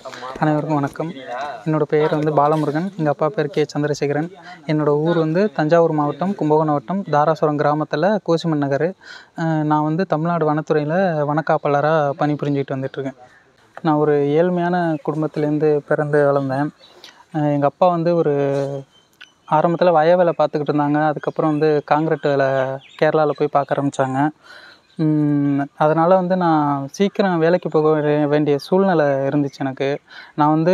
அனைவருக்கும் வணக்கம். என்னோடய பெயர் பாலமுருகன். எங்கள் அப்பா பேர் கே சந்திரசேகரன். என்னோடய ஊர் தஞ்சாவூர் மாவட்டம், கும்பகோணம் வட்டம், தாராசுரம் கிராமத்தில் கோசிமன் நகர். நான் தமிழ்நாடு வனத்துறையில் வனக்காப்பாளராக பணிபுரிஞ்சிட்டு வந்துட்டுருக்கேன். நான் ஒரு ஏழ்மையான குடும்பத்திலேருந்து பிறந்து வளர்ந்தேன். எங்கள் அப்பா ஒரு ஆரம்பத்தில் வய வேலை பார்த்துக்கிட்டு இருந்தாங்க. அதுக்கப்புறம் காங்கிரீட் வேலை கேரளாவில் போய் பார்க்க ஆரம்பித்தாங்க. அதனால் நான் சீக்கிரம் வேலைக்கு போக வேண்டிய சூழ்நிலை இருந்துச்சு எனக்கு. நான்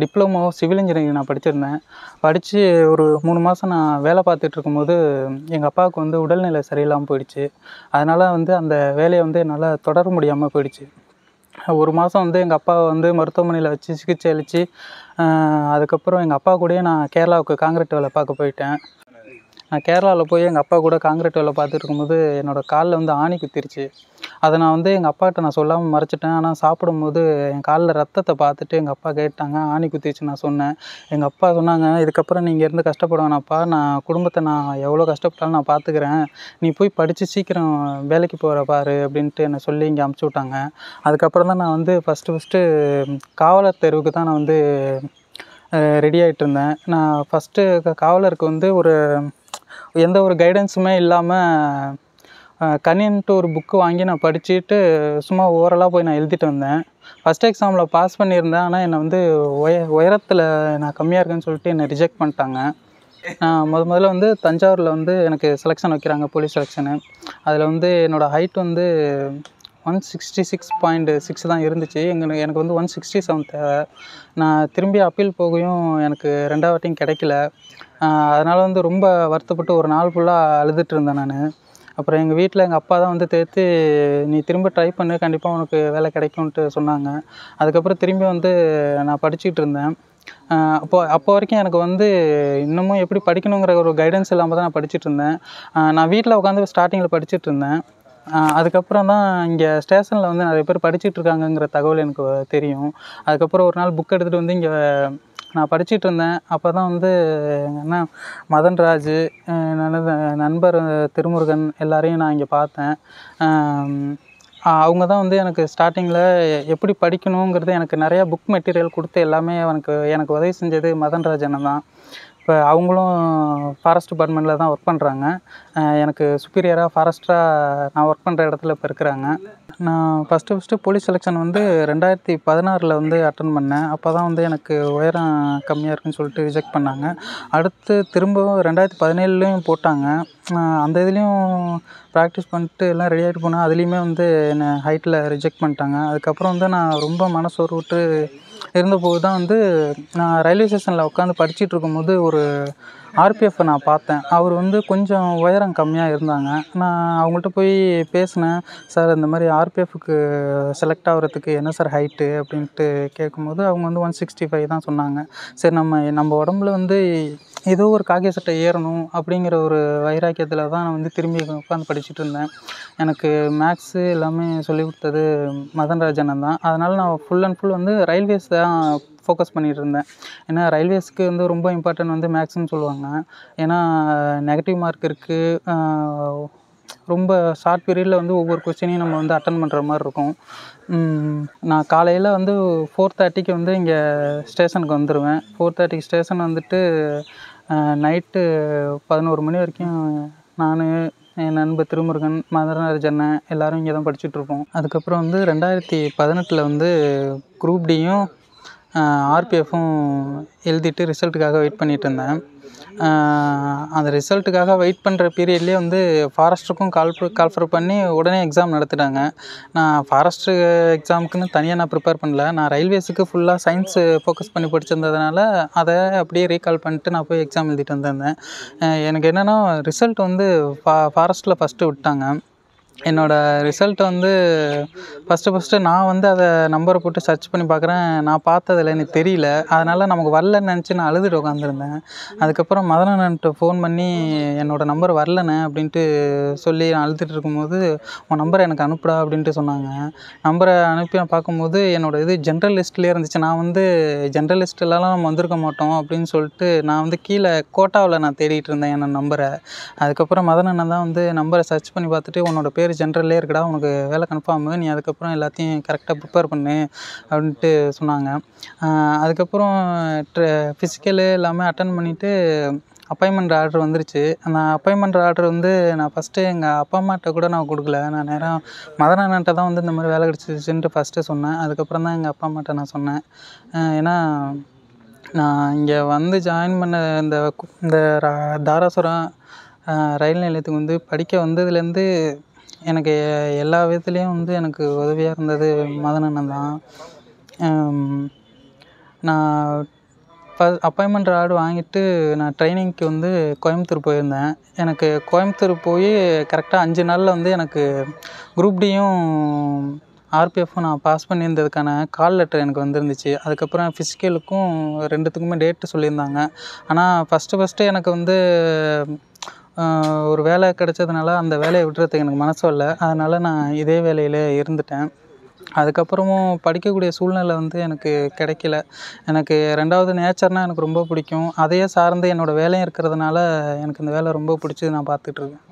டிப்ளமோ சிவில் இன்ஜினியரிங் நான் படிச்சிருந்தேன். படித்து ஒரு 3 மாதம் நான் வேலை பார்த்துட்டு இருக்கும்போது எங்கள் அப்பாவுக்கு உடல்நிலை சரியில்லாமல் போயிடுச்சு. அதனால் அந்த வேலையை என்னால் தொடர முடியாமல் போயிடுச்சு. 1 மாதம் எங்கள் அப்பாவை மருத்துவமனையில் வச்சு சிகிச்சை அளித்து அதுக்கப்புறம் எங்கள் அப்பா கூடயே நான் கேரளாவுக்கு காங்கிரீட் வேலை பார்க்க போயிட்டேன். நான் கேரளாவில் போய் எங்கள் அப்பா கூட காங்கிரீட் வேலை பார்த்துட்டு இருக்கும்போது என்னோடய காலில் ஆணி குத்திருச்சு. அதை நான் எங்கள் அப்பாகிட்ட நான் சொல்லாமல் மறைச்சிட்டேன். ஆனால் சாப்பிடும்போது என் காலில் ரத்தத்தை பார்த்துட்டு எங்கள் அப்பா கேட்டாங்க, ஆணி குத்திருச்சு நான் சொன்னேன். எங்கள் அப்பா சொன்னாங்க, இதுக்கப்புறம் நீங்கள் இருந்து கஷ்டப்பட வேணாப்பா, நான் குடும்பத்தை நான் எவ்வளோ கஷ்டப்பட்டாலும் நான் பார்த்துக்கிறேன், நீ போய் படித்து சீக்கிரம் வேலைக்கு போகிற பாரு அப்படின்ட்டு என்னை சொல்லி இங்கே அமுச்சு விட்டாங்க. அதுக்கப்புறம் தான் நான் ஃபஸ்ட்டு காவலர் தேர்வுக்கு தான் நான் ரெடி ஆகிட்டு இருந்தேன். நான் ஃபஸ்ட்டு காவலருக்கு எந்த ஒரு கைடன்ஸுமே இல்லாமல் கணின்ட்டு ஒரு புக்கு வாங்கி நான் படிச்சுட்டு சும்மா ஓரலாக போய் நான் எழுதிட்டு வந்தேன். ஃபஸ்ட் எக்ஸாமில் பாஸ் பண்ணியிருந்தேன். ஆனால் என்னை உயரத்தில் நான் கம்மியாக இருக்கேன்னு சொல்லிட்டு என்னை ரிஜெக்ட் பண்ணிட்டாங்க. நான் முதல்ல தஞ்சாவூரில் எனக்கு செலெக்ஷன் வைக்கிறாங்க, போலீஸ் செலெக்ஷனு. அதில் என்னோடய ஹைட் 166.6 தான் இருந்துச்சு. எனக்கு 167 தேவை. நான் திரும்பி அப்பீல் போகையும் எனக்கு 2வது வாட்டியும் கிடைக்கல. அதனால் ரொம்ப வருத்தப்பட்டு ஒரு நாள் ஃபுல்லாக அழுதுட்டு இருந்தேன் நான். அப்புறம் எங்கள் வீட்டில் எங்கள் அப்பா தான் தேர்த்து, நீ திரும்ப ட்ரை பண்ணு, கண்டிப்பாக உனக்கு வேலை கிடைக்கும்ன்ட்டு சொன்னாங்க. அதுக்கப்புறம் திரும்பி நான் படிச்சுக்கிட்டு இருந்தேன். அப்போ வரைக்கும் எனக்கு இன்னமும் எப்படி படிக்கணுங்கிற ஒரு கைடன்ஸ் இல்லாமல் தான் நான் படிச்சுட்டு இருந்தேன். நான் வீட்டில் உட்காந்து ஸ்டார்டிங்கில் படிச்சுட்டு இருந்தேன். அதுக்கப்புறம் தான் இங்கே ஸ்டேஷனில் நிறைய பேர் படிச்சுட்டு இருக்காங்கங்கிற தகவல் எனக்கு தெரியும். அதுக்கப்புறம் ஒரு நாள் புக் எடுத்துகிட்டு இங்கே நான் படிச்சுட்டு இருந்தேன். அப்போ தான் எங்கள் அண்ணன் மதன்ராஜ், நண்பர் திருமுருகன் எல்லாரையும் நான் இங்கே பார்த்தேன். அவங்க தான் எனக்கு ஸ்டார்டிங்கில் எப்படி படிக்கணுங்கிறது எனக்கு நிறையா புக் மெட்டீரியல் கொடுத்து எல்லாமே எனக்கு உதவி செஞ்சது மதன்ராஜ் அண்ணன் தான். இப்போ அவங்களும் ஃபாரஸ்ட் டிபார்ட்மெண்ட்டில் தான் ஒர்க் பண்ணுறாங்க. எனக்கு சுப்பீரியராக ஃபாரஸ்டராக நான் ஒர்க் பண்ணுற இடத்துல இப்போ இருக்கிறாங்க. நான் ஃபஸ்ட்டு போலீஸ் செலெக்ஷன் 2016 அட்டன் பண்ணேன். அப்போ தான் எனக்கு உயரம் கம்மியாக இருக்குன்னு சொல்லிட்டு ரிஜெக்ட் பண்ணாங்க. அடுத்து திரும்பவும் 2017 போட்டாங்க. அந்த இதுலேயும் ப்ராக்டிஸ் பண்ணிட்டு எல்லாம் ரெடி ஆகிட்டு போனேன். அதுலேயுமே என்னை ஹைட்டில் ரிஜெக்ட் பண்ணிட்டாங்க. அதுக்கப்புறம் நான் ரொம்ப மனசோர்வு விட்டு இருந்தபோது தான் நான் ரயில்வே ஸ்டேஷனில் உட்காந்து படிச்சுட்டு இருக்கும்போது ஒரு ஆர்பிஎஃப்பை நான் பார்த்தேன். அவர் கொஞ்சம் உயரம் கம்மியாக இருந்தாங்க. நான் அவங்கள்ட்ட போய் பேசினேன், சார் இந்த மாதிரி ஆர்பிஎஃப்க்கு செலக்ட் ஆகிறதுக்கு என்ன சார் ஹைட்டு அப்படின்ட்டு கேட்கும்போது அவங்க 165 தான் சொன்னாங்க. சரி, நம்ம உடம்புல ஏதோ ஒரு காக்கி சட்டை ஏறணும் அப்படிங்கிற ஒரு வைராக்கியத்தில் தான் நான் திரும்பி உட்காந்து படிச்சுட்டு இருந்தேன். எனக்கு மேக்ஸு எல்லாமே சொல்லிக் கொடுத்தது மதன்ராஜ் அண்ணன் தான். அதனால் நான் ஃபுல் அண்ட் ஃபுல் ரயில்வேஸ் தான் ஃபோக்கஸ் பண்ணிகிட்டு இருந்தேன். ஏன்னா ரயில்வேஸ்க்கு ரொம்ப இம்பார்ட்டன்ட் மேக்ஸ்ன்னு சொல்லுவாங்க. ஏன்னா நெகட்டிவ் மார்க் இருக்குது. ரொம்ப ஷார்ட் பீரியடில் ஒவ்வொரு கொஸ்டினையும் நம்ம அட்டன் பண்ணுற மாதிரி இருக்கும். நான் காலையில் 4:30க்கு இங்கே ஸ்டேஷனுக்கு வந்துடுவேன். 4:30க்கு ஸ்டேஷன் நைட்டு 11 மணி வரைக்கும் நான், என் நண்பர் திருமுருகன், மதன்ராஜ் அண்ணன் எல்லோரும் இங்கே தான் படிச்சுட்ருப்போம். அதுக்கப்புறம் 2018 குரூப் டியும் ஆர்பிஎஃப்பும் எழுதிட்டு ரிசல்ட்டுக்காக வெயிட் பண்ணிகிட்டு இருந்தேன். அந்த ரிசல்ட்டுக்காக வெயிட் பண்ணுற பீரியட்லேயே ஃபாரஸ்ட்டுக்கும் கால்ஃபர் பண்ணி உடனே எக்ஸாம் நடத்திட்டாங்க. நான் ஃபாரஸ்ட்டு எக்ஸாமுக்குன்னு தனியாக நான் ப்ரிப்பேர் பண்ணல. நான் ரயில்வேஸுக்கு ஃபுல்லாக சயின்ஸு ஃபோக்கஸ் பண்ணி படிச்சிருந்ததுனால அதை அப்படியே ரீகால் பண்ணிட்டு நான் போய் எக்ஸாம் எழுதிட்டு வந்திருந்தேன். எனக்கு என்னென்னா ரிசல்ட் ஃபாரஸ்ட்டில் ஃபஸ்ட்டு விட்டாங்க. என்னோடய ரிசல்ட் ஃபஸ்ட்டு நான் அதை நம்பரை போட்டு சர்ச் பண்ணி பார்க்குறேன். நான் பார்த்ததில்ல, எனக்கு தெரியல. அதனால் நமக்கு வரலன்னு நினச்சி நான் அழுதுட்டு உட்காந்துருந்தேன். அதுக்கப்புறம் மதனண்ணன்ட்ட ஃபோன் பண்ணி என்னோடய நம்பர் வரலண்ணே அப்படின்ட்டு சொல்லி நான் அழுதுட்டு இருக்கும்போது, உன் நம்பரை எனக்கு அனுப்புடா அப்படின்ட்டு சொன்னாங்க. நம்பரை அனுப்பி நான் பார்க்கும்போது என்னோடய இது ஜென்ரல் லிஸ்ட்லேயே இருந்துச்சு. நான் ஜென்ரல் லிஸ்ட்லலாம் நம்ம வந்திருக்க மாட்டோம் அப்படின்னு சொல்லிட்டு நான் கீழே கோட்டாவில் நான் தேடிட்டு இருந்தேன் என்னோடய நம்பரை. அதுக்கப்புறம் மதனண்ணன் தான் நம்பரை சர்ச் பண்ணி பார்த்துட்டு உன்னோட பேர் பேர் ஜென்ரல்லே இருக்குடா, உனக்கு வேலை கன்ஃபார்மு. நீ அதுக்கப்புறம் எல்லாத்தையும் கரெக்டாக ப்ரிப்பேர் பண்ணு அப்படின்ட்டு சொன்னாங்க. அதுக்கப்புறம் ஃபிசிக்கலு எல்லாமே அட்டெண்ட் பண்ணிவிட்டு அப்பாயின்மெண்ட் ஆர்டர் வந்துருச்சு. அந்த அப்பாயின்மெண்ட் ஆர்டர் வந்து நான் ஃபஸ்ட்டு எங்கள் அப்பா அம்மாட்ட கூட நான் கொடுக்கல. நான் நேரா மதன் அண்ணன்ட்ட தான் வந்து இந்த மாதிரி வேலை கிடச்சிருச்சுன்ட்டு ஃபஸ்ட்டு சொன்னேன். அதுக்கப்புறம் தான் எங்கள் அப்பா அம்மாட்ட நான் சொன்னேன். ஏன்னா நான் இங்கே வந்து ஜாயின் பண்ண இந்த தாராசுரம் ரயில் நிலையத்துக்கு வந்து படிக்க வந்ததுலேருந்து எனக்கு எல்லா விதத்துலேயும் வந்து எனக்கு உதவியாக இருந்தது மதன் அண்ணன் தான். நான் அப்பாயின்மெண்ட் ஆர்டர் வாங்கிட்டு நான் ட்ரைனிங்க்கு வந்து கோயம்புத்தூர் போயிருந்தேன். எனக்கு கோயம்புத்தூர் போய் கரெக்டாக 5 நாளில் வந்து எனக்கு குரூப் டியும் ஆர்பிஎஃப்பும் நான் பாஸ் பண்ணியிருந்ததுக்கான கால் லெட்டர் எனக்கு வந்துருந்துச்சு. அதுக்கப்புறம் ஃபிசிக்கலுக்கும் 2த்துக்குமே டேட்டு சொல்லியிருந்தாங்க. ஆனால் ஃபஸ்ட்டு எனக்கு வந்து ஒரு வேலை கிடச்சதுனால அந்த வேலையை விட்டுறதுக்கு எனக்கு மனசு வரல. அதனால் நான் இதே வேலையிலே இருந்துட்டேன். அதுக்கப்புறமும் படிக்கக்கூடிய சூழ்நிலை வந்து எனக்கு கிடைக்கல. எனக்கு 2வது நேச்சர்னால் எனக்கு ரொம்ப பிடிக்கும். அதையே சார்ந்து என்னோடய வேலையும் இருக்கிறதுனால எனக்கு இந்த வேலை ரொம்ப பிடிச்சி நான் பார்த்துட்ருக்கேன்.